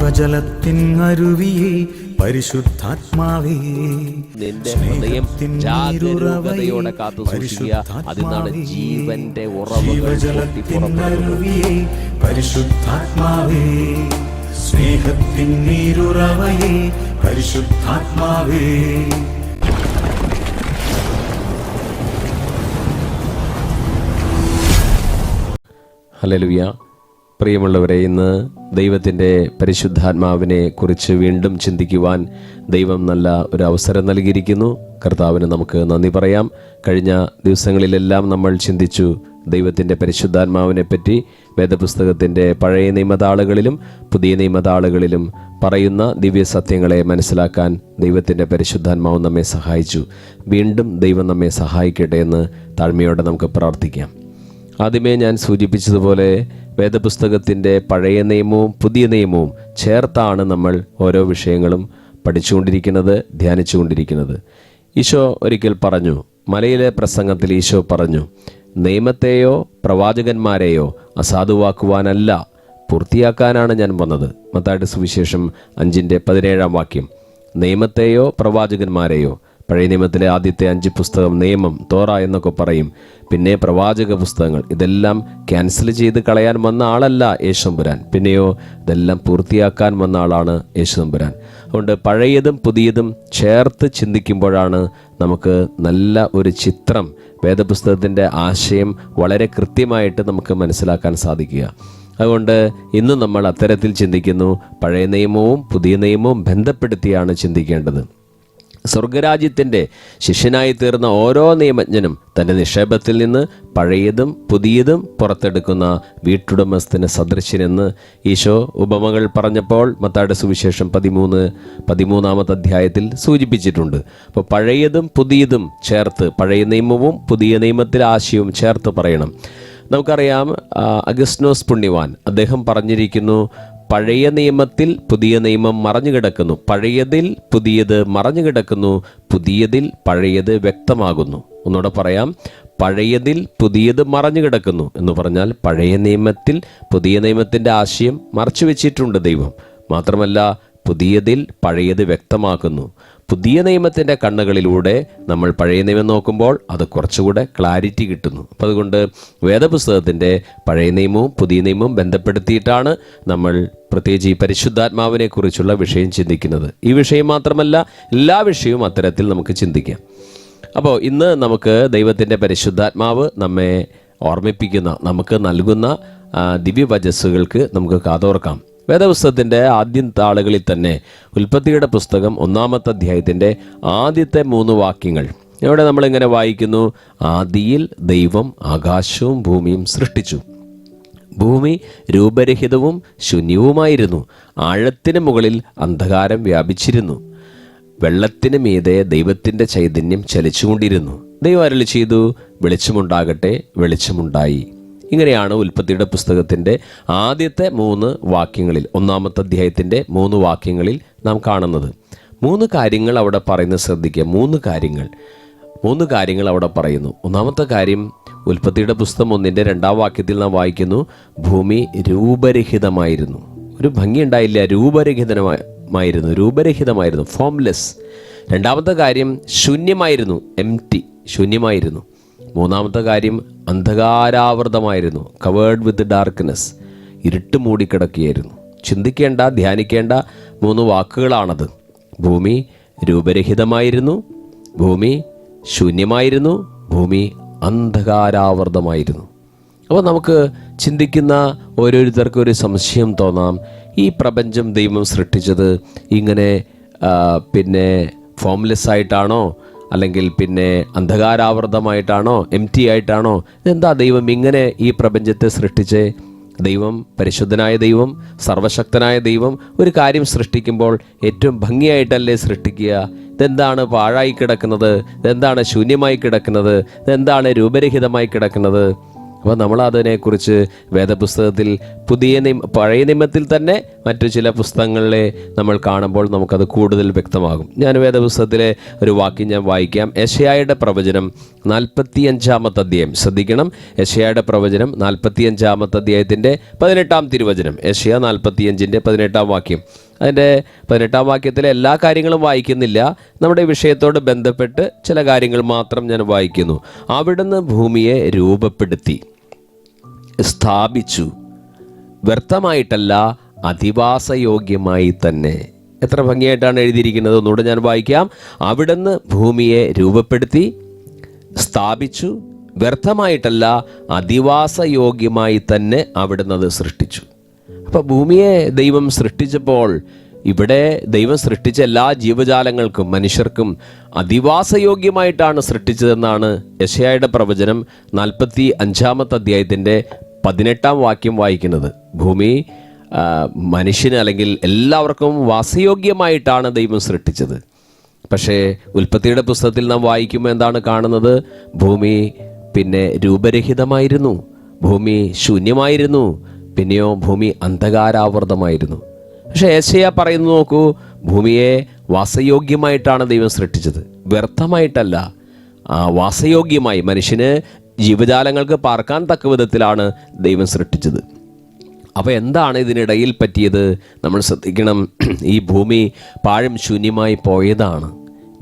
ജീവജലത്തിൻ അരുവിയെ പരിശുദ്ധാത്മാവേ, നിന്റെ ഹൃദയം ജാഗരൂകതയോടെ കാത്തു സൂക്ഷിക്കുക. അതിനാണ് ജീവന്റെ ജീവജലത്തിൻ അരുവിയെ പരിശുദ്ധാത്മാവേ, സ്നേഹത്തിൻ നീരുറവയെ പരിശുദ്ധാത്മാവേ. ഹല്ലേലൂയ. പ്രിയമുള്ളവരെ, ഇന്ന് ദൈവത്തിൻ്റെ പരിശുദ്ധാത്മാവിനെ കുറിച്ച് വീണ്ടും ചിന്തിക്കുവാൻ ദൈവം നല്ല ഒരു അവസരം നൽകിയിരിക്കുന്നു. കർത്താവിന് നമുക്ക് നന്ദി പറയാം. കഴിഞ്ഞ ദിവസങ്ങളിലെല്ലാം നമ്മൾ ചിന്തിച്ചു ദൈവത്തിൻ്റെ പരിശുദ്ധാത്മാവിനെ പറ്റി. വേദപുസ്തകത്തിൻ്റെ പഴയ നിയമതാളുകളിലും പുതിയ നിയമതാളുകളിലും പറയുന്ന ദിവ്യസത്യങ്ങളെ മനസ്സിലാക്കാൻ ദൈവത്തിൻ്റെ പരിശുദ്ധാത്മാവ് നമ്മെ സഹായിച്ചു. വീണ്ടും ദൈവം നമ്മെ സഹായിക്കട്ടെ എന്ന് താഴ്മയോടെ നമുക്ക് പ്രാർത്ഥിക്കാം. ആദ്യമേ ഞാൻ സൂചിപ്പിച്ചതുപോലെ വേദപുസ്തകത്തിൻ്റെ പഴയ നിയമവും പുതിയ നിയമവും ചേർത്താണ് നമ്മൾ ഓരോ വിഷയങ്ങളും പഠിച്ചുകൊണ്ടിരിക്കുന്നത്, ധ്യാനിച്ചുകൊണ്ടിരിക്കുന്നത്. ഈശോ ഒരിക്കൽ പറഞ്ഞു, മലയിലെ പ്രസംഗത്തിൽ ഈശോ പറഞ്ഞു, നിയമത്തെയോ പ്രവാചകന്മാരെയോ അസാധുവാക്കുവാനല്ല, പൂർത്തിയാക്കാനാണ് ഞാൻ വന്നത്. മത്തായിയുടെ സുവിശേഷം 5:17 നിയമത്തെയോ പ്രവാചകന്മാരെയോ. പഴയ നിയമത്തിലെ ആദ്യത്തെ 5 പുസ്തകം നിയമം, തോറ എന്നൊക്കെ പറയും. പിന്നെ പ്രവാചക പുസ്തകങ്ങൾ. ഇതെല്ലാം ക്യാൻസൽ ചെയ്ത് കളയാൻ വന്ന ആളല്ല യേശുതമ്പുരാൻ, പിന്നെയോ ഇതെല്ലാം പൂർത്തിയാക്കാൻ വന്ന ആളാണ് യേശുതമ്പുരാൻ. അതുകൊണ്ട് പഴയതും പുതിയതും ചേർത്ത് ചിന്തിക്കുമ്പോഴാണ് നമുക്ക് നല്ല ഒരു ചിത്രം, വേദപുസ്തകത്തിൻ്റെ ആശയം വളരെ കൃത്യമായിട്ട് നമുക്ക് മനസ്സിലാക്കാൻ സാധിക്കുക. അതുകൊണ്ട് ഇന്ന് നമ്മൾ അത്തരത്തിൽ ചിന്തിക്കുന്നു. പഴയ നിയമവും പുതിയ നിയമവും ബന്ധപ്പെടുത്തിയാണ് ചിന്തിക്കേണ്ടത്. സ്വർഗരാജ്യത്തിൻ്റെ ശിഷ്യനായി തീർന്ന ഓരോ നിയമജ്ഞനും തൻ്റെ നിക്ഷേപത്തിൽ നിന്ന് പഴയതും പുതിയതും പുറത്തെടുക്കുന്ന വീട്ടുടമസ്ഥന് സദൃശ്യനെന്ന് ഈശോ ഉപമകൾ പറഞ്ഞപ്പോൾ മത്തായിയുടെ സുവിശേഷം 13-ാമത്തെ സൂചിപ്പിച്ചിട്ടുണ്ട്. അപ്പോൾ പഴയതും പുതിയതും ചേർത്ത്, പഴയ നിയമവും പുതിയ നിയമത്തിലെ ആശയവും ചേർത്ത് പറയണം. നമുക്കറിയാം, അഗസ്റ്റിനോസ് പുണ്യവാൻ അദ്ദേഹം പറഞ്ഞിരിക്കുന്നു, പഴയ നിയമത്തിൽ പുതിയ നിയമം മറഞ്ഞു കിടക്കുന്നു, പഴയതിൽ പുതിയത് മറഞ്ഞു കിടക്കുന്നു, പുതിയതിൽ പഴയത് വ്യക്തമാകുന്നു. ഒന്നുകൂടെ പറയാം, പഴയതിൽ പുതിയത് മറഞ്ഞു കിടക്കുന്നു എന്ന് പറഞ്ഞാൽ പഴയ നിയമത്തിൽ പുതിയ നിയമത്തിൻ്റെ ആശയം മറച്ചു വെച്ചിട്ടുണ്ട് ദൈവം. മാത്രമല്ല, പുതിയതിൽ പഴയത് വ്യക്തമാക്കുന്നു. പുതിയ നിയമത്തിൻ്റെ കണ്ണുകളിലൂടെ നമ്മൾ പഴയ നിയമം നോക്കുമ്പോൾ അത് കുറച്ചുകൂടെ ക്ലാരിറ്റി കിട്ടുന്നു. അപ്പം അതുകൊണ്ട് വേദപുസ്തകത്തിൻ്റെ പഴയ നിയമവും പുതിയ നിയമവും ബന്ധപ്പെടുത്തിയിട്ടാണ് നമ്മൾ പ്രത്യേകിച്ച് ഈ പരിശുദ്ധാത്മാവിനെ കുറിച്ചുള്ള വിഷയം ചിന്തിക്കുന്നത്. ഈ വിഷയം മാത്രമല്ല, എല്ലാ വിഷയവും അത്തരത്തിൽ നമുക്ക് ചിന്തിക്കാം. അപ്പോൾ ഇന്ന് നമുക്ക് ദൈവത്തിൻ്റെ പരിശുദ്ധാത്മാവ് നമ്മെ ഓർമ്മിപ്പിക്കുന്ന, നമുക്ക് നൽകുന്ന ദിവ്യവചസ്സുകൾക്ക് നമുക്ക് കാതോർക്കാം. വേദപുസ്തകത്തിൻ്റെ ആദ്യ താളുകളിൽ തന്നെ ഉൽപ്പത്തിയുടെ പുസ്തകം 1-ാമത്തെ ആദ്യത്തെ 3 വാക്യങ്ങൾ ഇവിടെ നമ്മളിങ്ങനെ വായിക്കുന്നു, ആദിയിൽ ദൈവം ആകാശവും ഭൂമിയും സൃഷ്ടിച്ചു. ഭൂമി രൂപരഹിതവും ശൂന്യവുമായിരുന്നു. ആഴത്തിന് മുകളിൽ അന്ധകാരം വ്യാപിച്ചിരുന്നു. വെള്ളത്തിന് മീതെ ദൈവത്തിൻ്റെ ചൈതന്യം ചലിച്ചുകൊണ്ടിരുന്നു. ദൈവം അരുളി ചെയ്തു, വെളിച്ചമുണ്ടാകട്ടെ, വെളിച്ചമുണ്ടായി. ഇങ്ങനെയാണ് ഉൽപ്പത്തിയുടെ പുസ്തകത്തിൻ്റെ ആദ്യത്തെ 3 വാക്യങ്ങളിൽ, 1-ാമത്തെ 3 വാക്യങ്ങളിൽ നാം കാണുന്നത്. 3 കാര്യങ്ങൾ അവിടെ പറയുന്നത് ശ്രദ്ധിക്കുക. 3 കാര്യങ്ങൾ അവിടെ പറയുന്നു. ഒന്നാമത്തെ കാര്യം, ഉൽപ്പത്തിയുടെ പുസ്തകം 1-2 വാക്യത്തിൽ നാം വായിക്കുന്നു, ഭൂമി രൂപരഹിതമായിരുന്നു. ഒരു ഭംഗി ഉണ്ടായില്ല, രൂപരഹിതമായിരുന്നു, ഫോംലെസ്. രണ്ടാമത്തെ കാര്യം, ശൂന്യമായിരുന്നു, ശൂന്യമായിരുന്നു. മൂന്നാമത്തെ കാര്യം, അന്ധകാരാവൃതമായിരുന്നു, കവേർഡ് വിത്ത് ഡാർക്ക്നെസ്, ഇരുട്ട് മൂടിക്കിടക്കുകയായിരുന്നു. ചിന്തിക്കേണ്ട, ധ്യാനിക്കേണ്ട 3 വാക്കുകളാണത്. ഭൂമി രൂപരഹിതമായിരുന്നു, ഭൂമി ശൂന്യമായിരുന്നു, ഭൂമി അന്ധകാരാവൃതമായിരുന്നു. അപ്പോൾ നമുക്ക് ചിന്തിക്കുന്ന ഓരോരുത്തർക്കും ഒരു സംശയം തോന്നാം, ഈ പ്രപഞ്ചം ദൈവം സൃഷ്ടിച്ചത് ഇങ്ങനെ പിന്നെ ഫോംലെസ് ആയിട്ടാണോ, അല്ലെങ്കിൽ പിന്നെ അന്ധകാരാവൃതമായിട്ടാണോ, ആയിട്ടാണോ? ഇതെന്താ ദൈവം ഇങ്ങനെ ഈ പ്രപഞ്ചത്തെ സൃഷ്ടിച്ചേ? ദൈവം, പരിശുദ്ധനായ ദൈവം, സർവശക്തനായ ദൈവം ഒരു കാര്യം സൃഷ്ടിക്കുമ്പോൾ ഏറ്റവും ഭംഗിയായിട്ടല്ലേ സൃഷ്ടിക്കുക? ഇതെന്താണ് പാഴായി കിടക്കുന്നത്? ഇതെന്താണ് ശൂന്യമായി കിടക്കുന്നത്? ഇതെന്താണ് രൂപരഹിതമായി കിടക്കുന്നത്? അപ്പോൾ നമ്മൾ അതിനെക്കുറിച്ച് വേദപുസ്തകത്തിൽ പഴയ നിയമത്തിൽ തന്നെ മറ്റു ചില പുസ്തകങ്ങളിലെ നമ്മൾ കാണുമ്പോൾ നമുക്കത് കൂടുതൽ വ്യക്തമാകും. ഞാൻ വേദപുസ്തകത്തിലെ ഒരു വാക്യം ഞാൻ വായിക്കാം. യെശയ്യായുടെ പ്രവചനം 45-ാമത്തെ അധ്യായം. ശ്രദ്ധിക്കണം, യെശയ്യായുടെ പ്രവചനം 45-ാമത്തെ അധ്യായത്തിൻ്റെ 18-ാം തിരുവചനം. യെശയ്യാ 45-ന്റെ 18-ാം വാക്യം. അതിൻ്റെ 18-ാം വാക്യത്തിലെ എല്ലാ കാര്യങ്ങളും വായിക്കുന്നില്ല. നമ്മുടെ വിഷയത്തോട് ബന്ധപ്പെട്ട് ചില കാര്യങ്ങൾ മാത്രം ഞാൻ വായിക്കുന്നു. അവിടുന്ന് ഭൂമിയെ രൂപപ്പെടുത്തി സ്ഥാപിച്ചു, വ്യർത്ഥമായിട്ടല്ല അധിവാസയോഗ്യമായി തന്നെ. എത്ര ഭംഗിയായിട്ടാണ് എഴുതിയിരിക്കുന്നത്. ഒന്നുകൂടെ ഞാൻ വായിക്കാം. അവിടുന്ന് ഭൂമിയെ രൂപപ്പെടുത്തി സ്ഥാപിച്ചു, വ്യർത്ഥമായിട്ടല്ല അധിവാസയോഗ്യമായി തന്നെ അവിടുന്ന് അത് സൃഷ്ടിച്ചു. അപ്പോൾ ഭൂമിയെ ദൈവം സൃഷ്ടിച്ചപ്പോൾ ഇവിടെ ദൈവം സൃഷ്ടിച്ച എല്ലാ ജീവജാലങ്ങൾക്കും മനുഷ്യർക്കും അധിവാസയോഗ്യമായിട്ടാണ് സൃഷ്ടിച്ചതെന്നാണ് യെശയ്യായുടെ പ്രവചനം 45-ാമത്തെ അധ്യായത്തിൻ്റെ 18-ാം വാക്യം വായിക്കുന്നത്. ഭൂമി മനുഷ്യന് അല്ലെങ്കിൽ എല്ലാവർക്കും വാസയോഗ്യമായിട്ടാണ് ദൈവം സൃഷ്ടിച്ചത്. പക്ഷേ ഉൽപ്പത്തിയുടെ പുസ്തകത്തിൽ നാം വായിക്കുമ്പോൾ എന്താണ് കാണുന്നത്? ഭൂമി പിന്നെ രൂപരഹിതമായിരുന്നു, ഭൂമി ശൂന്യമായിരുന്നു, പിന്നെയോ ഭൂമി അന്ധകാരാവൃതമായിരുന്നു. പക്ഷേ യെശയ്യാ പറയുന്നു, നോക്കൂ, ഭൂമിയെ വാസയോഗ്യമായിട്ടാണ് ദൈവം സൃഷ്ടിച്ചത്, വ്യർത്ഥമായിട്ടല്ല. വാസയോഗ്യമായി മനുഷ്യന് ജീവജാലങ്ങൾക്ക് പാർക്കാൻ തക്ക വിധത്തിലാണ് ദൈവം സൃഷ്ടിച്ചത്. അപ്പോൾ എന്താണ് ഇതിനിടയിൽ പറ്റിയത്? നമ്മൾ ശ്രദ്ധിക്കണം. ഈ ഭൂമി പാഴും ശൂന്യമായി പോയതാണ്.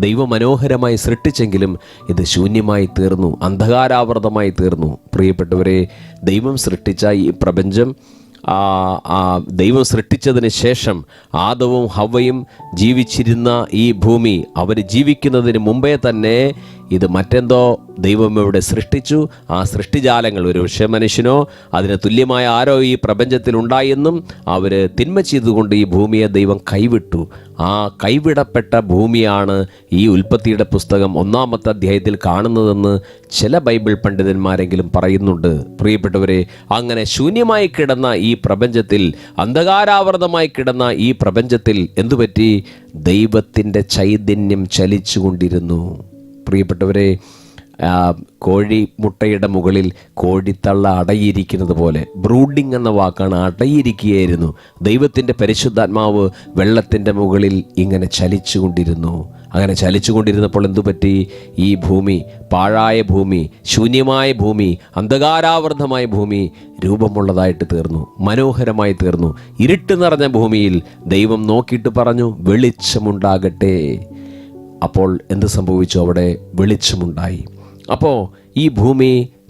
ദൈവം മനോഹരമായി സൃഷ്ടിച്ചെങ്കിലും ഇത് ശൂന്യമായി തീർന്നു, അന്ധകാരാവൃതമായി തീർന്നു. പ്രിയപ്പെട്ടവരെ, ദൈവം സൃഷ്ടിച്ച ഈ പ്രപഞ്ചം, ദൈവം സൃഷ്ടിച്ചതിന് ശേഷം ആദവും ഹവ്വയും ജീവിച്ചിരുന്ന ഈ ഭൂമി, അവർ ജീവിക്കുന്നതിന് മുമ്പേ തന്നെ ഇത് മറ്റെന്തോ ദൈവം ഇവിടെ സൃഷ്ടിച്ചു. ആ സൃഷ്ടിജാലങ്ങൾ, ഒരു പക്ഷേ മനുഷ്യനോ അതിന് തുല്യമായ ആരോ ഈ പ്രപഞ്ചത്തിൽ ഉണ്ടായെന്നും അവർ തിന്മ ചെയ്തുകൊണ്ട് ഈ ഭൂമിയെ ദൈവം കൈവിട്ടു. ആ കൈവിടപ്പെട്ട ഭൂമിയാണ് ഈ ഉൽപ്പത്തിയുടെ പുസ്തകം 1-ാമത്തെ അധ്യായത്തിൽ കാണുന്നതെന്ന് ചില ബൈബിൾ പണ്ഡിതന്മാരെങ്കിലും പറയുന്നുണ്ട്. പ്രിയപ്പെട്ടവരെ, അങ്ങനെ ശൂന്യമായി കിടന്ന ഈ പ്രപഞ്ചത്തിൽ, അന്ധകാരാവൃതമായി കിടന്ന ഈ പ്രപഞ്ചത്തിൽ എന്തുപറ്റി? ദൈവത്തിൻ്റെ ചൈതന്യം ചലിച്ചുകൊണ്ടിരുന്നു. പ്രിയപ്പെട്ടവരെ, കോഴി മുട്ടയുടെ മുകളിൽ കോഴിത്തള്ള അടയിരിക്കുന്നത് പോലെ, ബ്രൂഡിംഗ് എന്ന വാക്കാണ്, അടയിരിക്കുകയായിരുന്നു. ദൈവത്തിൻ്റെ പരിശുദ്ധാത്മാവ് വെള്ളത്തിൻ്റെ മുകളിൽ ഇങ്ങനെ ചലിച്ചുകൊണ്ടിരുന്നു. അങ്ങനെ ചലിച്ചുകൊണ്ടിരുന്നപ്പോൾ എന്തുപറ്റി? ഈ ഭൂമി, പാഴായ ഭൂമി, ശൂന്യമായ ഭൂമി, അന്ധകാരാവൃതമായ ഭൂമി രൂപമുള്ളതായിട്ട് തീർന്നു, മനോഹരമായി തീർന്നു. ഇരുട്ട് നിറഞ്ഞ ഭൂമിയിൽ ദൈവം നോക്കിയിട്ട് പറഞ്ഞു, വെളിച്ചമുണ്ടാകട്ടെ. അപ്പോൾ എന്ത് സംഭവിച്ചു? അവിടെ വെളിച്ചമുണ്ടായി. അപ്പോൾ ഈ ഭൂമി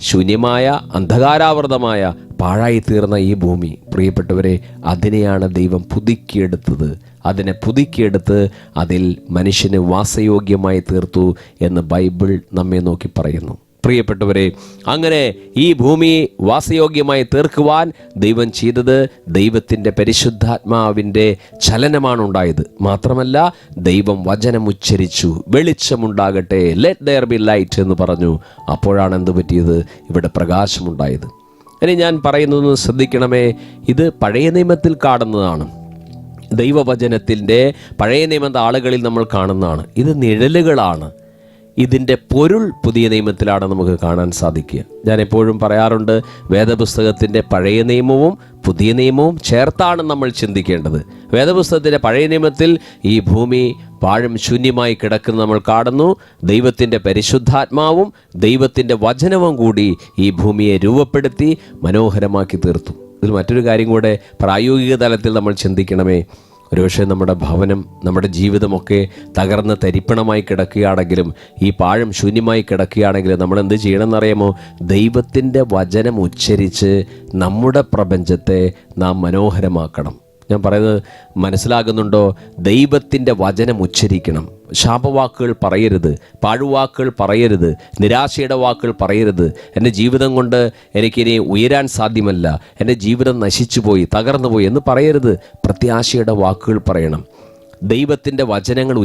ശൂന്യമായ, അന്ധകാരാവൃതമായ, പാഴായി തീർന്ന ഈ ഭൂമി, പ്രിയപ്പെട്ടവരെ, അതിനെയാണ് ദൈവം പുതുക്കിയെടുത്തത്. അതിനെ പുതുക്കിയെടുത്ത് അതിൽ മനുഷ്യന് വാസയോഗ്യമായി തീർത്തു എന്ന് ബൈബിൾ നമ്മെ നോക്കി പറയുന്നു. പ്രിയപ്പെട്ടവരെ, അങ്ങനെ ഈ ഭൂമി വാസയോഗ്യമായി തീർക്കുവാൻ ദൈവം ചെയ്തത് ദൈവത്തിൻ്റെ പരിശുദ്ധാത്മാവിൻ്റെ ചലനമാണ് ഉണ്ടായത്. മാത്രമല്ല, ദൈവം വചനം ഉച്ചരിച്ചു, വെളിച്ചമുണ്ടാകട്ടെ, ലെറ്റ് ദെയർ ബി ലൈറ്റ് എന്ന് പറഞ്ഞു. അപ്പോഴാണ് എന്ത് പറ്റിയത്? ഇവിടെ പ്രകാശമുണ്ടായത്. ഇനി ഞാൻ പറയുന്നത് ശ്രദ്ധിക്കണമേ, ഇത് പഴയ നിയമത്തിൽ കാണുന്നതാണ്. ദൈവവചനത്തിൻ്റെ പഴയ നിയമ ആളുകളിൽ നമ്മൾ കാണുന്നതാണ്. ഇത് നിഴലുകളാണ്. ഇതിൻ്റെ പൊരുൾ പുതിയ നിയമത്തിലാണ് നമുക്ക് കാണാൻ സാധിക്കുക. ഞാൻ എപ്പോഴും പറയാറുണ്ട്, വേദപുസ്തകത്തിൻ്റെ പഴയ നിയമവും പുതിയ നിയമവും ചേർത്താണ് നമ്മൾ ചിന്തിക്കേണ്ടത്. വേദപുസ്തകത്തിൻ്റെ പഴയ നിയമത്തിൽ ഈ ഭൂമി പാഴും ശൂന്യമായി കിടക്കുന്ന നമ്മൾ കാണുന്നു. ദൈവത്തിൻ്റെ പരിശുദ്ധാത്മാവും ദൈവത്തിൻ്റെ വചനവും കൂടി ഈ ഭൂമിയെ രൂപപ്പെടുത്തി മനോഹരമാക്കി തീർത്തു. ഇതിൽ മറ്റൊരു കാര്യം കൂടെ പ്രായോഗിക തലത്തിൽ നമ്മൾ ചിന്തിക്കണമേ. ഒരുപക്ഷെ നമ്മുടെ ഭവനം, നമ്മുടെ ജീവിതമൊക്കെ തകർന്ന് തരിപ്പണമായി കിടക്കുകയാണെങ്കിലും, ഈ പാഴും ശൂന്യമായി കിടക്കുകയാണെങ്കിലും നമ്മൾ എന്ത് ചെയ്യണമെന്നറിയാമോ? ദൈവത്തിൻ്റെ വചനം ഉച്ചരിച്ച് നമ്മുടെ പ്രപഞ്ചത്തെ നാം മനോഹരമാക്കണം. ഞാൻ പറയുന്നത് മനസ്സിലാകുന്നുണ്ടോ? ദൈവത്തിൻ്റെ വചനം ഉച്ചരിക്കണം. ശാപവാക്കുകൾ പറയരുത്, പാഴുവാക്കുകൾ പറയരുത്, നിരാശയുടെ വാക്കുകൾ പറയരുത്. എൻ്റെ ജീവിതം കൊണ്ട് എനിക്കിനി ഉയരാൻ സാധ്യമല്ല, എൻ്റെ ജീവിതം നശിച്ചുപോയി, തകർന്നുപോയി എന്ന് പറയരുത്. പ്രത്യാശയുടെ വാക്കുകൾ പറയണം. ദൈവത്തിൻ്റെ വചനങ്ങൾ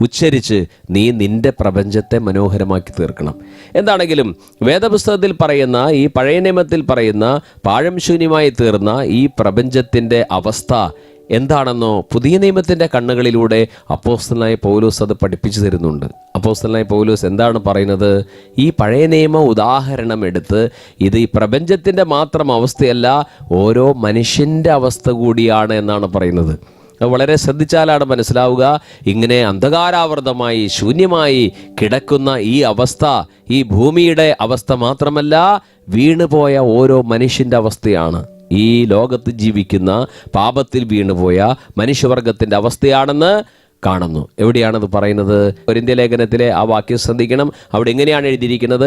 ഉച്ചരിച്ച് നീ നിൻ്റെ പ്രപഞ്ചത്തെ മനോഹരമാക്കി തീർക്കണം. എന്താണെങ്കിലും വേദപുസ്തകത്തിൽ പറയുന്ന, ഈ പഴയ നിയമത്തിൽ പറയുന്ന പാഴും ശൂന്യമായി തീർന്ന ഈ പ്രപഞ്ചത്തിൻ്റെ അവസ്ഥ എന്താണെന്നോ പുതിയ നിയമത്തിൻ്റെ കണ്ണുകളിലൂടെ അപ്പോസ്തലനായ പൗലോസ് അത് പഠിപ്പിച്ചു തരുന്നുണ്ട്. അപ്പോസ്തലനായ പൗലോസ് എന്താണ് പറയുന്നത്? ഈ പഴയ നിയമ ഉദാഹരണം എടുത്ത് ഇത് ഈ പ്രപഞ്ചത്തിൻ്റെ മാത്രം അവസ്ഥയല്ല, ഓരോ മനുഷ്യൻ്റെ അവസ്ഥ കൂടിയാണ് എന്നാണ് പറയുന്നത്. വളരെ ശ്രദ്ധിച്ചാലാണ് മനസ്സിലാവുക. ഇങ്ങനെ അന്ധകാരാവൃതമായി ശൂന്യമായി കിടക്കുന്ന ഈ അവസ്ഥ ഈ ഭൂമിയുടെ അവസ്ഥ മാത്രമല്ല, വീണുപോയ ഓരോ മനുഷ്യൻ്റെ അവസ്ഥയാണ്. ഈ ലോകത്ത് ജീവിക്കുന്ന പാപത്തിൽ വീണുപോയ മനുഷ്യവർഗത്തിൻ്റെ അവസ്ഥയാണെന്ന് കാണുന്നു. എവിടെയാണത് പറയുന്നത്? കൊരിന്ത്യ ലേഖനത്തിലെ ആ വാക്യം ശ്രദ്ധിക്കണം. അവിടെ എങ്ങനെയാണ് എഴുതിയിരിക്കുന്നത്?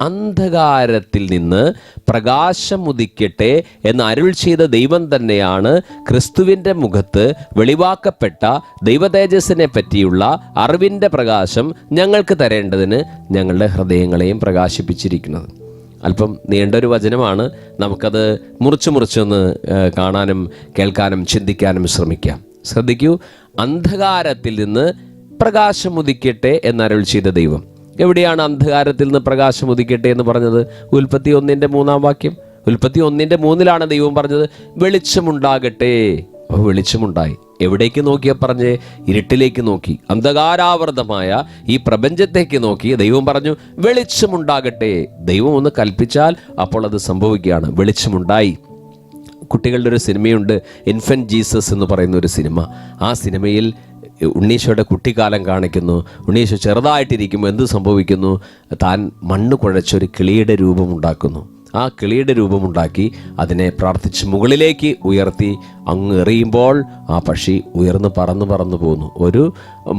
അന്ധകാരത്തിൽ നിന്ന് പ്രകാശം ഉദിക്കട്ടെ എന്ന് അരുൾ ചെയ്ത ദൈവം തന്നെയാണ് ക്രിസ്തുവിൻ്റെ മുഖത്ത് വെളിവാക്കപ്പെട്ട ദൈവതേജസ്സിനെ പറ്റിയുള്ള അറിവിൻ്റെ പ്രകാശം ഞങ്ങൾക്ക് തരേണ്ടതിന് ഞങ്ങളുടെ ഹൃദയങ്ങളെയും പ്രകാശിപ്പിച്ചിരിക്കുന്നത്. അല്പം നീണ്ടൊരു വചനമാണ്. നമുക്കത് മുറിച്ചൊന്ന് കാണാനും കേൾക്കാനും ചിന്തിക്കാനും ശ്രമിക്കാം. ശ്രദ്ധിക്കൂ. അന്ധകാരത്തിൽ നിന്ന് പ്രകാശം ഉദിക്കട്ടെ എന്നരുൾ ചെയ്ത ദൈവം. എവിടെയാണ് അന്ധകാരത്തിൽ നിന്ന് പ്രകാശം ഉദിക്കട്ടെ എന്ന് പറഞ്ഞത്? ഉൽപ്പത്തി 1:3 വാക്യം. ഉൽപ്പത്തി 1:3 ദൈവം പറഞ്ഞത് വെളിച്ചമുണ്ടാകട്ടെ. അപ്പോൾ വെളിച്ചമുണ്ടായി. എവിടേക്ക് നോക്കിയാ പറഞ്ഞേ? ഇരുട്ടിലേക്ക് നോക്കി, അന്ധകാരാവൃതമായ ഈ പ്രപഞ്ചത്തേക്ക് നോക്കി ദൈവം പറഞ്ഞു വെളിച്ചമുണ്ടാകട്ടെ. ദൈവം ഒന്ന് കൽപ്പിച്ചാൽ അപ്പോൾ അത് സംഭവിക്കുകയാണ്. വെളിച്ചമുണ്ടായി. കുട്ടികളുടെ ഒരു സിനിമയുണ്ട്, ഇൻഫൻറ്റ് ജീസസ് എന്ന് പറയുന്ന ഒരു സിനിമ. ആ സിനിമയിൽ ഉണ്ണീശോയുടെ കുട്ടിക്കാലം കാണിക്കുന്നു. ഉണ്ണീശോ ചെറുതായിട്ടിരിക്കുമ്പോൾ എന്ത് സംഭവിക്കുന്നു? താൻ മണ്ണ് കുഴച്ചൊരു കിളിയുടെ രൂപമുണ്ടാക്കുന്നു. ആ കിളിയുടെ രൂപമുണ്ടാക്കി അതിനെ പ്രാർത്ഥിച്ച് മുകളിലേക്ക് ഉയർത്തി അങ്ങ് എറിയുമ്പോൾ ആ പക്ഷി ഉയർന്ന് പറന്ന് പോകുന്നു. ഒരു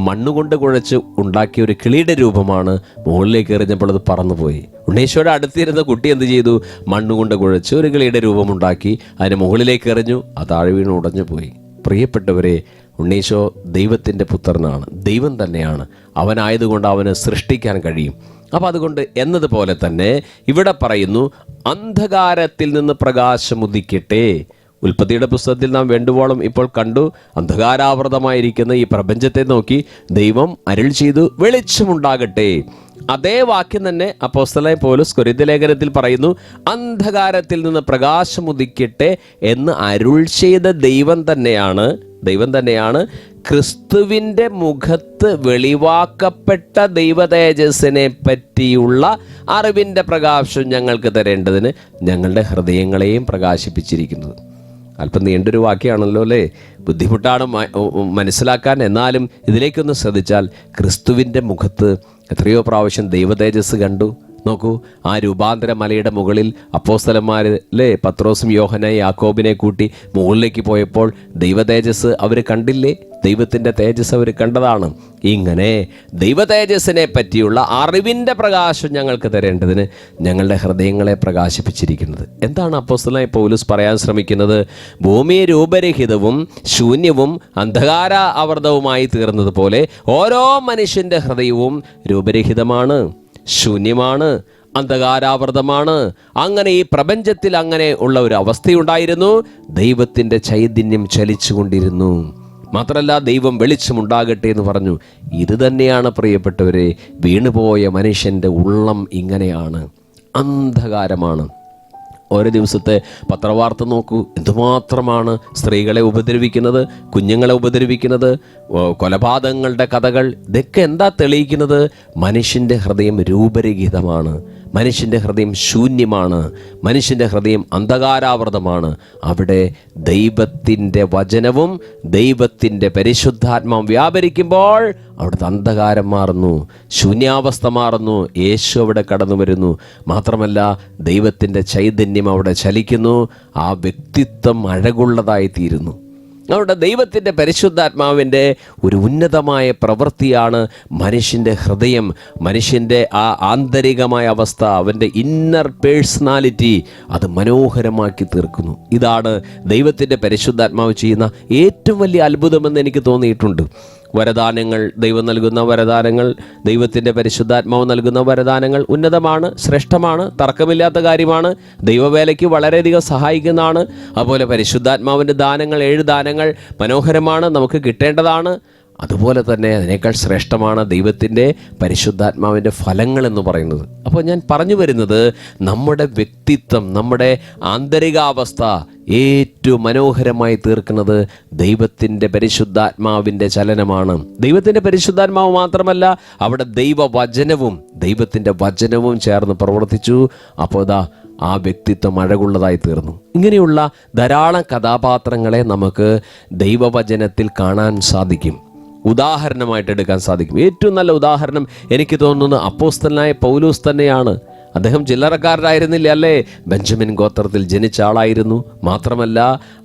മണ്ണുകൊണ്ട് കുഴച്ച് ഉണ്ടാക്കിയ ഒരു കിളിയുടെ രൂപമാണ്. മുകളിലേക്ക് എറിഞ്ഞപ്പോൾ അത് പറന്നുപോയി. ഉണ്ണീശോയുടെ അടുത്തിരുന്ന കുട്ടി എന്ത് ചെയ്തു? മണ്ണുകൊണ്ട് കുഴച്ച് ഒരു കിളിയുടെ രൂപമുണ്ടാക്കി അതിന് മുകളിലേക്ക് എറിഞ്ഞു. അത് താഴെ വീണ് ഉടഞ്ഞു പോയി. പ്രിയപ്പെട്ടവരെ, ഉണ്ണീശോ ദൈവത്തിൻ്റെ പുത്രനാണ്, ദൈവം തന്നെയാണ്. അവനായതുകൊണ്ട് അവന് സൃഷ്ടിക്കാൻ കഴിയും. അപ്പോൾ അതുകൊണ്ട് എന്നതുപോലെ തന്നെ ഇവിടെ പറയുന്നു അന്ധകാരത്തിൽ നിന്ന് പ്രകാശം ഉദിക്കട്ടെ. ഉൽപ്പത്തിയുടെ പുസ്തകത്തിൽ നാം വേണ്ടുവോളം ഇപ്പോൾ കണ്ടു. അന്ധകാരാവൃതമായിരിക്കുന്ന ഈ പ്രപഞ്ചത്തെ നോക്കി ദൈവം അരുൾ ചെയ്തു വെളിച്ചമുണ്ടാകട്ടെ. അതേ വാക്യം തന്നെ അപ്പോസ്തലനായ പൗലോസ് കൊരിന്ത്യ ലേഖനത്തിൽ പറയുന്നു അന്ധകാരത്തിൽ നിന്ന് പ്രകാശം ഉദിക്കട്ടെ എന്ന് അരുൾ ചെയ്ത ദൈവം തന്നെയാണ് ക്രിസ്തുവിൻ്റെ മുഖത്ത് വെളിവാക്കപ്പെട്ട ദൈവതേജസ്സിനെ പറ്റിയുള്ള അറിവിൻ്റെ പ്രകാശം ഞങ്ങൾക്ക് തരേണ്ടതിന് ഞങ്ങളുടെ ഹൃദയങ്ങളെയും പ്രകാശിപ്പിച്ചിരിക്കുന്നത്. അല്പം നീണ്ടൊരു വാക്യമാണല്ലോ അല്ലേ? ബുദ്ധിമുട്ടാണ് മനസ്സിലാക്കാൻ. എന്നാലും ഇതിലേക്കൊന്ന് ശ്രദ്ധിച്ചാൽ ക്രിസ്തുവിൻ്റെ മുഖത്ത് എത്രയോ പ്രാവശ്യം ദൈവതേജസ് കണ്ടു. നോക്കൂ, ആ രൂപാന്തര മലയുടെ മുകളിൽ അപ്പോസ്തലന്മാർ അല്ലേ, പത്രോസും യോഹന്നായും യാക്കോബിനെ കൂട്ടി മുകളിലേക്ക് പോയപ്പോൾ ദൈവതേജസ് അവർ കണ്ടില്ലേ? ദൈവത്തിൻ്റെ തേജസ് അവർ കണ്ടതാണ്. ഇങ്ങനെ ദൈവതേജസ്സിനെ പറ്റിയുള്ള അറിവിൻ്റെ പ്രകാശം ഞങ്ങൾക്ക് തരേണ്ടതിന് ഞങ്ങളുടെ ഹൃദയങ്ങളെ പ്രകാശിപ്പിച്ചിരിക്കുന്നത്. എന്താണ് അപ്പോസ്തലനായ പൗലോസ് പറയാൻ ശ്രമിക്കുന്നത്? ഭൂമി രൂപരഹിതവും ശൂന്യവും അന്ധകാര ആവൃതവുമായി തീർന്നതുപോലെ ഓരോ മനുഷ്യൻ്റെ ഹൃദയവും രൂപരഹിതമാണ്, ശൂന്യമാണ്, അന്ധകാരാവൃതമാണ്. അങ്ങനെ ഈ പ്രപഞ്ചത്തിൽ അങ്ങനെ ഉള്ള ഒരു അവസ്ഥയുണ്ടായിരുന്നു. ദൈവത്തിൻ്റെ ചൈതന്യം ചലിച്ചുകൊണ്ടിരുന്നു. മാത്രമല്ല ദൈവം വെളിച്ചമുണ്ടാകട്ടെ എന്ന് പറഞ്ഞു. ഇത് തന്നെയാണ് പ്രിയപ്പെട്ടവരെ, വീണുപോയ മനുഷ്യൻ്റെ ഉള്ളം ഇങ്ങനെയാണ്, അന്ധകാരമാണ്. ഓരോ ദിവസത്തെ പത്രവാർത്ത നോക്കൂ, എന്തുമാത്രമാണ് സ്ത്രീകളെ ഉപദ്രവിക്കുന്നത്, കുഞ്ഞുങ്ങളെ ഉപദ്രവിക്കുന്നത്, കൊലപാതകങ്ങളുടെ കഥകൾ. ഇതൊക്കെ എന്താ തെളിയിക്കുന്നത്? മനുഷ്യൻ്റെ ഹൃദയം രൂപരഹിതമാണ്, മനുഷ്യൻ്റെ ഹൃദയം ശൂന്യമാണ്, മനുഷ്യൻ്റെ ഹൃദയം അന്ധകാരാവൃതമാണ്. അവിടെ ദൈവത്തിൻ്റെ വചനവും ദൈവത്തിൻ്റെ പരിശുദ്ധാത്മാവും വ്യാപരിക്കുമ്പോൾ അവിടുത്തെ അന്ധകാരം മാറുന്നു, ശൂന്യാവസ്ഥ മാറുന്നു. യേശു അവിടെ കടന്നു വരുന്നു. മാത്രമല്ല ദൈവത്തിൻ്റെ ചൈതന്യം അവിടെ ചലിക്കുന്നു. ആ വ്യക്തിത്വം അഴകുള്ളതായി തീരുന്നു. അവിടെ ദൈവത്തിൻ്റെ പരിശുദ്ധാത്മാവിൻ്റെ ഒരു ഉന്നതമായ പ്രവൃത്തിയാണ് മനുഷ്യൻ്റെ ഹൃദയം, മനുഷ്യൻ്റെ ആ ആന്തരികമായ അവസ്ഥ, അവൻ്റെ ഇന്നർ പേഴ്സണാലിറ്റി അത് മനോഹരമാക്കി തീർക്കുന്നു. ഇതാണ് ദൈവത്തിൻ്റെ പരിശുദ്ധാത്മാവ് ചെയ്യുന്ന ഏറ്റവും വലിയ അത്ഭുതമെന്ന് എനിക്ക് തോന്നിയിട്ടുണ്ട്. വരദാനങ്ങൾ, ദൈവം നൽകുന്ന വരദാനങ്ങൾ, ദൈവത്തിൻ്റെ പരിശുദ്ധാത്മാവ് നൽകുന്ന വരദാനങ്ങൾ ഉന്നതമാണ്, ശ്രേഷ്ഠമാണ്, തർക്കമില്ലാത്ത കാര്യമാണ്, ദൈവവേലയ്ക്ക് വളരെയധികം സഹായിക്കുന്നതാണ്. അതുപോലെ പരിശുദ്ധാത്മാവിൻ്റെ ദാനങ്ങൾ, 7 ദാനങ്ങൾ മനോഹരമാണ്, നമുക്ക് കിട്ടേണ്ടതാണ്. അതുപോലെ തന്നെ അതിനേക്കാൾ ശ്രേഷ്ഠമാണ് ദൈവത്തിൻ്റെ പരിശുദ്ധാത്മാവിൻ്റെ ഫലങ്ങൾ എന്ന് പറയുന്നത്. അപ്പോൾ ഞാൻ പറഞ്ഞു വരുന്നത് നമ്മുടെ വ്യക്തിത്വം, നമ്മുടെ ആന്തരികാവസ്ഥ ഏറ്റവും മനോഹരമായി തീർക്കുന്നത് ദൈവത്തിൻ്റെ പരിശുദ്ധാത്മാവിൻ്റെ ചലനമാണ്. ദൈവത്തിൻ്റെ പരിശുദ്ധാത്മാവ് മാത്രമല്ല, അവിടെ ദൈവത്തിൻ്റെ വചനവും ചേർന്ന് പ്രവർത്തിച്ചു. അപ്പോൾ ആ വ്യക്തിത്വം അഴകുള്ളതായി തീർന്നു. ഇങ്ങനെയുള്ള ധാരാളം കഥാപാത്രങ്ങളെ നമുക്ക് ദൈവവചനത്തിൽ കാണാൻ സാധിക്കും, ഉദാഹരണമായിട്ട് എടുക്കാൻ സാധിക്കും. ഏറ്റവും നല്ല ഉദാഹരണം എനിക്ക് തോന്നുന്നത് അപ്പോസ്തലനായ പൗലോസ് തന്നെയാണ്. അദ്ദേഹം ചില്ലറക്കാരനായിരുന്നില്ല, അല്ലേ? ബെഞ്ചമിൻ ഗോത്രത്തിൽ ജനിച്ച ആളായിരുന്നു. മാത്രമല്ല,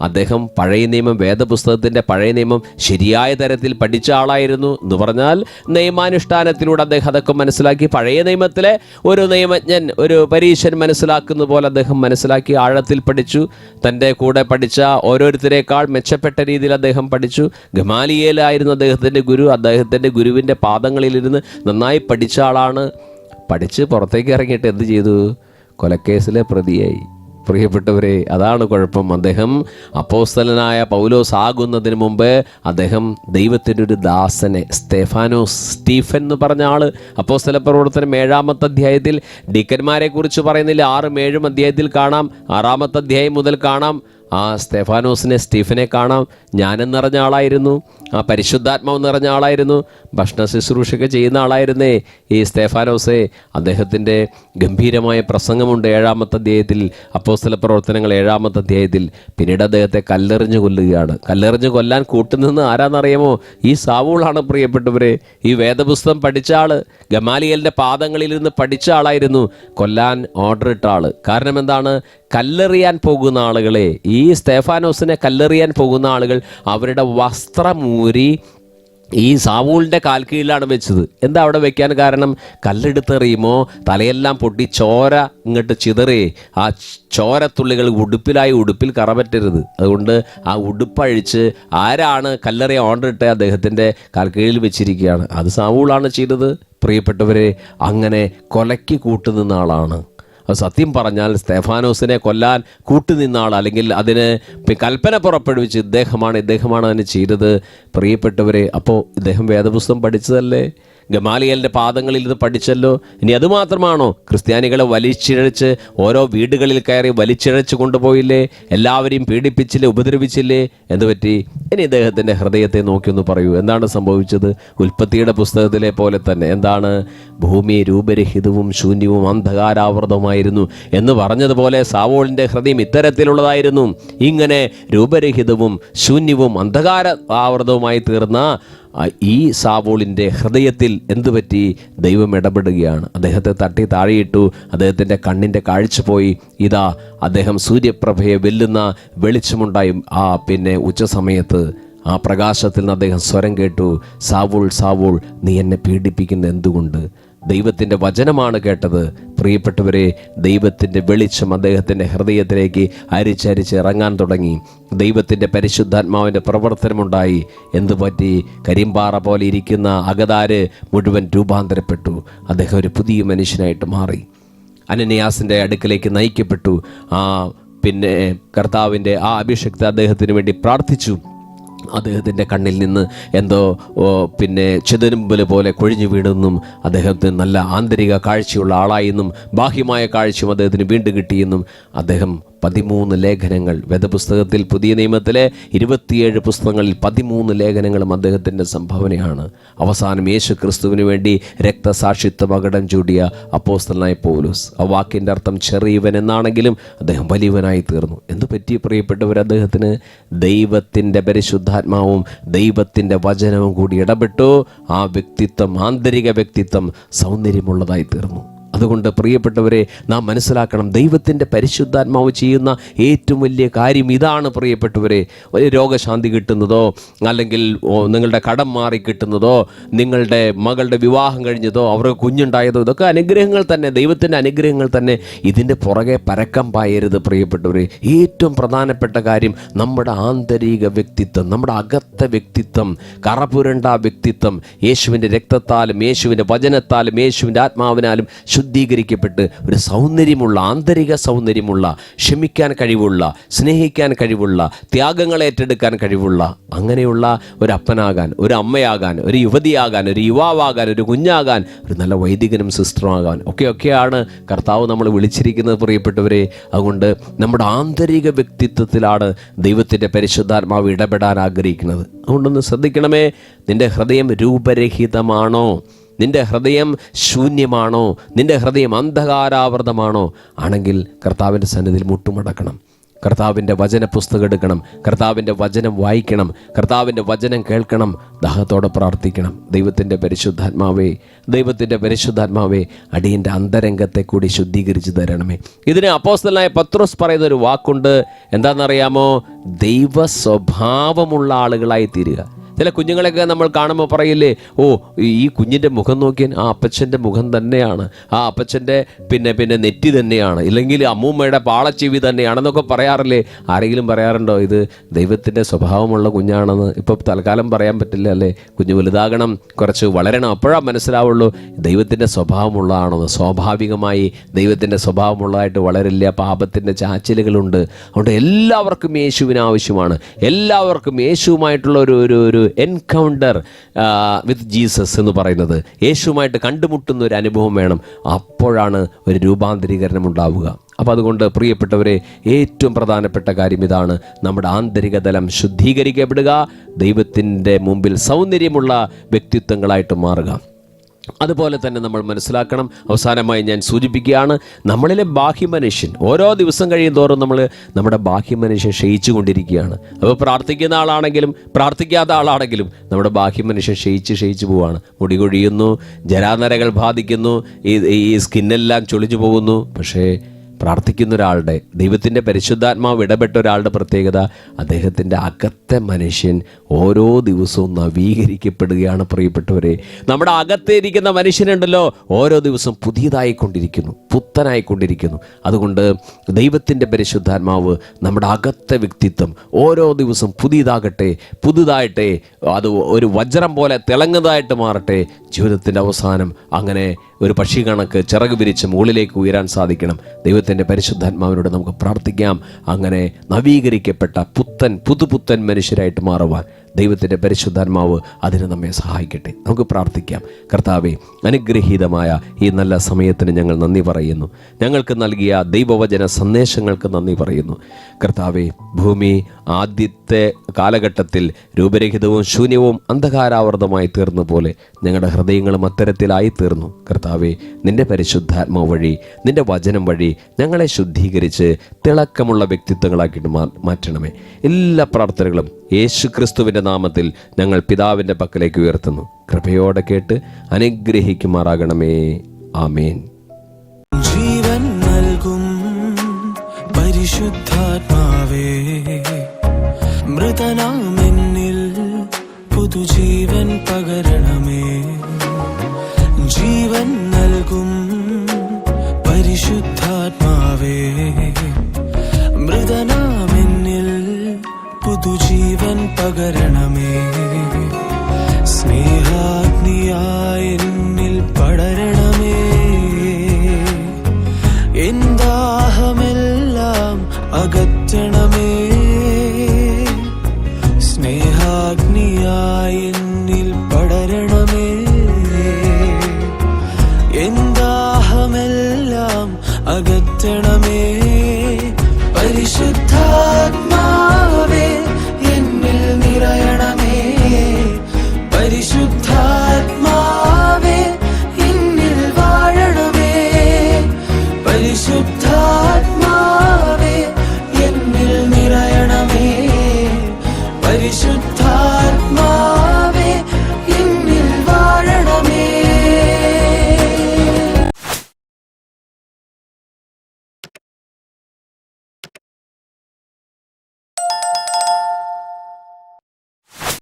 അദ്ദേഹം പഴയ നിയമം, വേദപുസ്തകത്തിൻ്റെ പഴയ നിയമം ശരിയായ തരത്തിൽ പഠിച്ച ആളായിരുന്നു. എന്ന് പറഞ്ഞാൽ നിയമാനുഷ്ഠാനത്തിലൂടെ അദ്ദേഹം അതൊക്കെ മനസ്സിലാക്കി. പഴയ നിയമത്തിലെ ഒരു നിയമജ്ഞൻ, ഒരു പരീശൻ മനസ്സിലാക്കുന്ന പോലെ അദ്ദേഹം മനസ്സിലാക്കി, ആഴത്തിൽ പഠിച്ചു. തൻ്റെ കൂടെ പഠിച്ച ഓരോരുത്തരേക്കാൾ മെച്ചപ്പെട്ട രീതിയിൽ അദ്ദേഹം പഠിച്ചു. ഗമാലിയേലായിരുന്നു അദ്ദേഹത്തിൻ്റെ ഗുരു. അദ്ദേഹത്തിൻ്റെ ഗുരുവിൻ്റെ പാദങ്ങളിലിരുന്ന് നന്നായി പഠിച്ച ആളാണ്. പഠിച്ച് പുറത്തേക്ക് ഇറങ്ങിയിട്ട് എന്ത് ചെയ്തു? കൊലക്കേസിലെ പ്രതിയായി. പ്രിയപ്പെട്ടവരെ, അതാണ് കുഴപ്പം. അദ്ദേഹം അപ്പോസ്തലനായ പൗലോസ് ആകുന്നതിന് മുമ്പ് അദ്ദേഹം ദൈവത്തിൻ്റെ ഒരു ദാസനെ, സ്റ്റീഫൻ എന്ന് പറഞ്ഞ ആള്, അപ്പോസ്തല പ്രവർത്തനം 7-ാമത്തെ അധ്യായത്തിൽ ഡീക്കന്മാരെ കുറിച്ച് പറയുന്നില്ല, 6, 7 അധ്യായത്തിൽ കാണാം. 6-ാമത്തെ അധ്യായം മുതൽ കാണാം. ആ സ്റ്റീഫനെ കാണാം. ജ്ഞാനം നിറഞ്ഞ ആളായിരുന്നു, ആ പരിശുദ്ധാത്മാവ് നിറഞ്ഞ ആളായിരുന്നു, ഭക്ഷണ ശുശ്രൂഷയൊക്കെ ചെയ്യുന്ന ആളായിരുന്നേ ഈ സ്തെഫാനോസേ. അദ്ദേഹത്തിൻ്റെ ഗംഭീരമായ പ്രസംഗമുണ്ട് 7-ാമത്തെ അധ്യായത്തിൽ, അപ്പോസ്തല പ്രവർത്തനങ്ങൾ 7-ാമത്തെ അധ്യായത്തിൽ. പിന്നീട് അദ്ദേഹത്തെ കല്ലെറിഞ്ഞ് കൊല്ലുകയാണ്. കല്ലെറിഞ്ഞ് കൊല്ലാൻ കൂട്ടുനിന്ന് ആരാന്നറിയാമോ? ഈ സാവൂളാണ്. പ്രിയപ്പെട്ടവരെ, ഈ വേദപുസ്തകം പഠിച്ച ആള്, ഗമാലിയേലിൻ്റെ പാദങ്ങളിൽ നിന്ന് പഠിച്ച ആളായിരുന്നു, കൊല്ലാൻ ഓർഡർ ഇട്ട ആള്. കാരണം എന്താണ്? കല്ലെറിയാൻ പോകുന്ന ആളുകളെ, ഈ സ്തെഫാനോസിനെ കല്ലെറിയാൻ പോകുന്ന ആളുകൾ അവരുടെ വസ്ത്രമൂരി ഈ സാവൂളിൻ്റെ കാൽ കീഴിലാണ് വെച്ചത്. എന്താ അവിടെ വെക്കാൻ കാരണം? കല്ലെടുത്തെറിയുമോ തലയെല്ലാം പൊട്ടി ചോര ഇങ്ങോട്ട് ചിതറി ആ ചോരത്തുള്ളികൾ ഉടുപ്പിൽ കറപറ്റരുത്. അതുകൊണ്ട് ആ ഉടുപ്പഴിച്ച് ആരാണ് കല്ലെറിയ ഓർഡർ ഇട്ട് അദ്ദേഹത്തിൻ്റെ കാൽ കീഴിൽ വെച്ചിരിക്കുകയാണ്. അത് സാവൂളാണ് ചെയ്തത്. പ്രിയപ്പെട്ടവരെ, അങ്ങനെ കൊലയ്ക്ക് കൂട്ടുനിന്ന ആളാണ്. സത്യം പറഞ്ഞാൽ സ്തെഫാനോസിനെ കൊല്ലാൻ കൂട്ടുനിന്ന ആൾ, അല്ലെങ്കിൽ അതിന് കൽപ്പന പുറപ്പെടുവിച്ച് ഇദ്ദേഹമാണ് അതിന് ചെയ്തത്. പ്രിയപ്പെട്ടവരെ, അപ്പോൾ ഇദ്ദേഹം വേദപുസ്തകം പഠിച്ചതല്ലേ? ഗമാലിയേലിൻ്റെ പാദങ്ങളിൽ ഇത് പഠിച്ചല്ലോ. ഇനി അതുമാത്രമാണോ? ക്രിസ്ത്യാനികളെ വലിച്ചിഴച്ച് ഓരോ വീടുകളിൽ കയറി വലിച്ചിഴച്ച് കൊണ്ടുപോയില്ലേ? എല്ലാവരെയും പീഡിപ്പിച്ചില്ലേ? ഉപദ്രവിച്ചില്ലേ? എന്ത് പറ്റി? ഇനി ഇദ്ദേഹത്തിൻ്റെ ഹൃദയത്തെ നോക്കിയൊന്ന് പറയൂ. എന്താണ് സംഭവിച്ചത്? ഉൽപ്പത്തിയുടെ പുസ്തകത്തിലെ പോലെ തന്നെ എന്താണ്? ഭൂമി രൂപരഹിതവും ശൂന്യവും അന്ധകാരാവൃതമായിരുന്നു എന്ന് പറഞ്ഞതുപോലെ സാവൂളിൻ്റെ ഹൃദയം ഇത്തരത്തിലുള്ളതായിരുന്നു. ഇങ്ങനെ രൂപരഹിതവും ശൂന്യവും അന്ധകാര ആവൃതവുമായി തീർന്ന ഈ സാവൂളിൻ്റെ ഹൃദയത്തിൽ എന്തുപറ്റി? ദൈവം ഇടപെടുകയാണ്. അദ്ദേഹത്തെ തട്ടി താഴെയിട്ടു. അദ്ദേഹത്തിൻ്റെ കണ്ണിൻ്റെ കാഴ്ച പോയി. ഇതാ അദ്ദേഹം സൂര്യപ്രഭയെ വെല്ലുന്ന വെളിച്ചമുണ്ടായി. പിന്നെ ഉച്ചസമയത്ത് ആ പ്രകാശത്തിൽ നിന്ന് അദ്ദേഹം സ്വരം കേട്ടു, സാവൂൾ സാവൂൾ, നീ എന്നെ പീഡിപ്പിക്കുന്നത് എന്തുകൊണ്ട്? ദൈവത്തിൻ്റെ വചനമാണ് കേട്ടത്. പ്രിയപ്പെട്ടവരെ, ദൈവത്തിൻ്റെ വെളിച്ചം അദ്ദേഹത്തിൻ്റെ ഹൃദയത്തിലേക്ക് അരിച്ചരിച്ച് ഇറങ്ങാൻ തുടങ്ങി. ദൈവത്തിൻ്റെ പരിശുദ്ധാത്മാവിൻ്റെ പ്രവർത്തനമുണ്ടായി. എന്തുപറ്റി? കരിമ്പാറ പോലെ ഇരിക്കുന്ന അകതാര് മുഴുവൻ രൂപാന്തരപ്പെട്ടു. അദ്ദേഹം ഒരു പുതിയ മനുഷ്യനായിട്ട് മാറി. അനനിയാസിൻ്റെ അടുക്കലേക്ക് നയിക്കപ്പെട്ടു. പിന്നെ കർത്താവിൻ്റെ ആ അഭിഷക്ത അദ്ദേഹത്തിന് വേണ്ടി പ്രാർത്ഥിച്ചു. അദ്ദേഹത്തിൻ്റെ കണ്ണിൽ നിന്ന് എന്തോ പിന്നെ ചെതരുമ്പൽ പോലെ കൊഴിഞ്ഞു വീണെന്നും അദ്ദേഹത്തിന് നല്ല ആന്തരിക കാഴ്ചയുള്ള ആളായെന്നും ബാഹ്യമായ കാഴ്ചയും അദ്ദേഹത്തിന് വീണ്ടും കിട്ടിയെന്നും അദ്ദേഹം 13 ലേഖനങ്ങൾ, വേദപുസ്തകത്തിൽ പുതിയ നിയമത്തിലെ 27 പുസ്തകങ്ങളിൽ 13 ലേഖനങ്ങളും അദ്ദേഹത്തിൻ്റെ സംഭാവനയാണ്. അവസാനം യേശു ക്രിസ്തുവിന് വേണ്ടി രക്തസാക്ഷിത്വം അകടം ചൂടിയ അപ്പോസ്തലനായ പൗലോസ്. ആ വാക്കിൻ്റെ അർത്ഥം ചെറിയവൻ എന്നാണെങ്കിലും അദ്ദേഹം വലിയവനായി തീർന്നു. എന്തു പറ്റി പ്രിയപ്പെട്ടവർ? അദ്ദേഹത്തിന് ദൈവത്തിൻ്റെ പരിശുദ്ധാത്മാവും ദൈവത്തിൻ്റെ വചനവും കൂടി ഇടപെട്ടു. ആ വ്യക്തിത്വം, ആന്തരിക വ്യക്തിത്വം സൗന്ദര്യമുള്ളതായി തീർന്നു. അതുകൊണ്ട് പ്രിയപ്പെട്ടവരെ, നാം മനസ്സിലാക്കണം, ദൈവത്തിൻ്റെ പരിശുദ്ധാത്മാവ് ചെയ്യുന്ന ഏറ്റവും വലിയ കാര്യം ഇതാണ്. പ്രിയപ്പെട്ടവരെ, ഒരു രോഗശാന്തി കിട്ടുന്നതോ, അല്ലെങ്കിൽ നിങ്ങളുടെ കടം മാറി കിട്ടുന്നതോ, നിങ്ങളുടെ മകളുടെ വിവാഹം കഴിഞ്ഞതോ, അവർക്ക് കുഞ്ഞുണ്ടായതോ, ഇതൊക്കെ അനുഗ്രഹങ്ങൾ തന്നെ, ദൈവത്തിൻ്റെ അനുഗ്രഹങ്ങൾ തന്നെ. ഇതിൻ്റെ പുറകെ പരക്കം പായരുത് പ്രിയപ്പെട്ടവരെ. ഏറ്റവും പ്രധാനപ്പെട്ട കാര്യം നമ്മുടെ ആന്തരിക വ്യക്തിത്വം, നമ്മുടെ അകത്തെ വ്യക്തിത്വം, കറപുരണ്ട വ്യക്തിത്വം യേശുവിൻ്റെ രക്തത്താലും യേശുവിൻ്റെ വചനത്താലും യേശുവിൻ്റെ ആത്മാവിനാലും ശുദ്ധീകരിക്കപ്പെട്ട ശുദ്ധീകരിക്കപ്പെട്ട് ഒരു സൗന്ദര്യമുള്ള, ആന്തരിക സൗന്ദര്യമുള്ള, ക്ഷമിക്കാൻ കഴിവുള്ള, സ്നേഹിക്കാൻ കഴിവുള്ള, ത്യാഗങ്ങൾ ഏറ്റെടുക്കാൻ കഴിവുള്ള അങ്ങനെയുള്ള ഒരു അപ്പനാകാൻ, ഒരു അമ്മയാകാൻ, ഒരു യുവതിയാകാൻ, ഒരു യുവാവാകാൻ, ഒരു കുഞ്ഞാകാൻ, ഒരു നല്ല വൈദികനും സിസ്റ്ററുമാകാൻ ഒക്കെയാണ് കർത്താവ് നമ്മൾ വിളിച്ചിരിക്കുന്നത് പ്രിയപ്പെട്ടവരെ. അതുകൊണ്ട് നമ്മുടെ ആന്തരിക വ്യക്തിത്വത്തിലാണ് ദൈവത്തിൻ്റെ പരിശുദ്ധാത്മാവ് ഇടപെടാൻ ആഗ്രഹിക്കുന്നത്. അതുകൊണ്ടൊന്ന് ശ്രദ്ധിക്കണമേ. നിൻ്റെ ഹൃദയം രൂപരഹിതമാണോ? നിൻ്റെ ഹൃദയം ശൂന്യമാണോ? നിൻ്റെ ഹൃദയം അന്ധകാരാവൃതമാണോ? ആണെങ്കിൽ കർത്താവിൻ്റെ സന്നിധിയിൽ മുട്ടുമടക്കണം. കർത്താവിൻ്റെ വചന പുസ്തകം എടുക്കണം. കർത്താവിൻ്റെ വചനം വായിക്കണം. കർത്താവിൻ്റെ വചനം കേൾക്കണം. ദാഹത്തോടെ പ്രാർത്ഥിക്കണം. ദൈവത്തിൻ്റെ പരിശുദ്ധാത്മാവേ അടിയൻ്റെ അന്തരംഗത്തെ കൂടി ശുദ്ധീകരിച്ച് തരണമേ. ഇതിന് അപ്പോസ്തലനായ പത്രോസ് പറയുന്ന ഒരു വാക്കുണ്ട്. എന്താണെന്നറിയാമോ? ദൈവ സ്വഭാവമുള്ള ആളുകളായി തീരുക. ചില കുഞ്ഞുങ്ങളെയൊക്കെ നമ്മൾ കാണുമ്പോൾ പറയില്ലേ, ഓ ഈ കുഞ്ഞിൻ്റെ മുഖം നോക്കിയാൽ ആ അപ്പച്ചൻ്റെ മുഖം തന്നെയാണ്, ആ അപ്പച്ചൻ്റെ പിന്നെ നെറ്റി തന്നെയാണ്, ഇല്ലെങ്കിൽ അമ്മൂമ്മയുടെ പാളച്ചെവി തന്നെയാണെന്നൊക്കെ പറയാറില്ലേ? ആരെങ്കിലും പറയാറുണ്ടോ ഇത് ദൈവത്തിൻ്റെ സ്വഭാവമുള്ള കുഞ്ഞാണെന്ന്? ഇപ്പോൾ തൽക്കാലം പറയാൻ പറ്റില്ല അല്ലേ? കുഞ്ഞ് വലുതാകണം, കുറച്ച് വളരണം, അപ്പോഴാണ് മനസ്സിലാവുള്ളൂ ദൈവത്തിൻ്റെ സ്വഭാവമുള്ളതാണെന്ന്. സ്വാഭാവികമായി ദൈവത്തിൻ്റെ സ്വഭാവമുള്ളതായിട്ട് വളരില്ല. പാപത്തിൻ്റെ ചാച്ചിലുകളുണ്ട്. അതുകൊണ്ട് എല്ലാവർക്കും യേശുവിന് ആവശ്യമാണ്. എല്ലാവർക്കും യേശുവുമായിട്ടുള്ള ഒരു എൻകൗണ്ടർ വിത്ത് ജീസസ് എന്ന് പറയുന്നത്, യേശുവുമായിട്ട് കണ്ടുമുട്ടുന്ന ഒരു അനുഭവം വേണം. അപ്പോഴാണ് ഒരു രൂപാന്തരീകരണം ഉണ്ടാവുക. അപ്പോൾ അതുകൊണ്ട് പ്രിയപ്പെട്ടവരെ, ഏറ്റവും പ്രധാനപ്പെട്ട കാര്യം ഇതാണ്: നമ്മുടെ ആന്തരിക തലം ശുദ്ധീകരിക്കപ്പെടുക, ദൈവത്തിൻ്റെ മുമ്പിൽ സൗന്ദര്യമുള്ള വ്യക്തിത്വങ്ങളായിട്ട് മാറുക. അതുപോലെ തന്നെ നമ്മൾ മനസ്സിലാക്കണം. അവസാനമായി ഞാൻ സൂചിപ്പിക്കുകയാണ്, നമ്മളിലെ ബാഹ്യമനുഷ്യൻ ഓരോ ദിവസം കഴിയും തോറും നമ്മുടെ ബാഹ്യമനുഷ്യൻ ക്ഷയിച്ചു കൊണ്ടിരിക്കുകയാണ്. അപ്പോൾ പ്രാർത്ഥിക്കുന്ന ആളാണെങ്കിലും പ്രാർത്ഥിക്കാത്ത ആളാണെങ്കിലും നമ്മുടെ ബാഹ്യമനുഷ്യൻ ക്ഷയിച്ച് പോവുകയാണ്. മുടി കൊഴിയുന്നു, ജരാനരകൾ ബാധിക്കുന്നു, ഈ സ്കിന്നെല്ലാം ചൊളിച്ചു പോകുന്നു. പക്ഷേ പ്രാർത്ഥിക്കുന്ന ഒരാളുടെ, ദൈവത്തിൻ്റെ പരിശുദ്ധാത്മാവ് ഇടപെട്ട ഒരാളുടെ പ്രത്യേകത, അദ്ദേഹത്തിൻ്റെ അകത്തെ മനുഷ്യൻ ഓരോ ദിവസവും നവീകരിക്കപ്പെടുകയാണ്. പ്രിയപ്പെട്ടവരെ, നമ്മുടെ അകത്തേരിക്കുന്ന മനുഷ്യനുണ്ടല്ലോ, ഓരോ ദിവസം പുതിയതായിക്കൊണ്ടിരിക്കുന്നു, പുത്തനായിക്കൊണ്ടിരിക്കുന്നു. അതുകൊണ്ട് ദൈവത്തിൻ്റെ പരിശുദ്ധാത്മാവ് നമ്മുടെ അകത്തെ വ്യക്തിത്വം ഓരോ ദിവസം പുതുതായിട്ടെ, അത് ഒരു വജ്രം പോലെ തിളങ്ങുന്നതായിട്ട് മാറട്ടെ. ജീവിതത്തിൻ്റെ അവസാനം അങ്ങനെ ഒരു പക്ഷി കണക്ക് ചിറക് വിരിച്ച് മുകളിലേക്ക് ഉയരാൻ സാധിക്കണം. ദൈവത്തിൻ്റെ പരിശുദ്ധാത്മാവിനോട് നമുക്ക് പ്രാർത്ഥിക്കാം. അങ്ങനെ നവീകരിക്കപ്പെട്ട പുതുപുത്തൻ മനുഷ്യരായിട്ട് മാറുവാൻ ദൈവത്തിൻ്റെ പരിശുദ്ധാത്മാവ് അതിന് നമ്മെ സഹായിക്കട്ടെ. നമുക്ക് പ്രാർത്ഥിക്കാം. കർത്താവേ, അനുഗ്രഹീതമായ ഈ നല്ല സമയത്തിന് ഞങ്ങൾ നന്ദി പറയുന്നു. ഞങ്ങൾക്ക് നൽകിയ ദൈവവചന സന്ദേശങ്ങൾക്ക് നന്ദി പറയുന്നു. കർത്താവേ, ഭൂമി ആദ്യത്തെ കാലഘട്ടത്തിൽ രൂപരഹിതവും ശൂന്യവും അന്ധകാരാവൃതമായി തീർന്ന പോലെ ഞങ്ങളുടെ ഹൃദയങ്ങളും അത്തരത്തിലായി തീർന്നു. കർത്താവേ, നിൻ്റെ പരിശുദ്ധാത്മാവ് വഴി, നിൻ്റെ വചനം വഴി ഞങ്ങളെ ശുദ്ധീകരിച്ച് തിളക്കമുള്ള വ്യക്തിത്വങ്ങളാക്കിയിട്ട് മാറ്റണമേ. എല്ലാ പ്രാർത്ഥനകളും യേശു ക്രിസ്തുവിൻ്റെ നാമത്തിൽ ഞങ്ങൾ പിതാവിൻ്റെ പക്കലേക്ക് ഉയർത്തുന്നു. കൃപയോടെ കേട്ട് അനുഗ്രഹിക്കുമാറാകണമേ. ആമേൻ. ജീവൻ നൽകും പരിശുദ്ധാത്മാവേ, മൃതനാമെന്നിൽ പുതുജീവൻ പകരണമേ. ജീവൻ നൽകും പരിശുദ്ധാത്മാവേ, മൃതനാമെന്നിൽ പുതുജീവൻ പകരണമേ. സ്നേഹാഗ്നിയായി എന്നിൽ പടരണമേ. എന്താഹമെല്ലാം അകറ്റണമേ. സ്നേഹാഗ്നിയായി എന്നിൽ പടരണമേ. എന്താഹമെല്ലാം അകറ്റണമേ. പരിശുദ്ധാത്മാ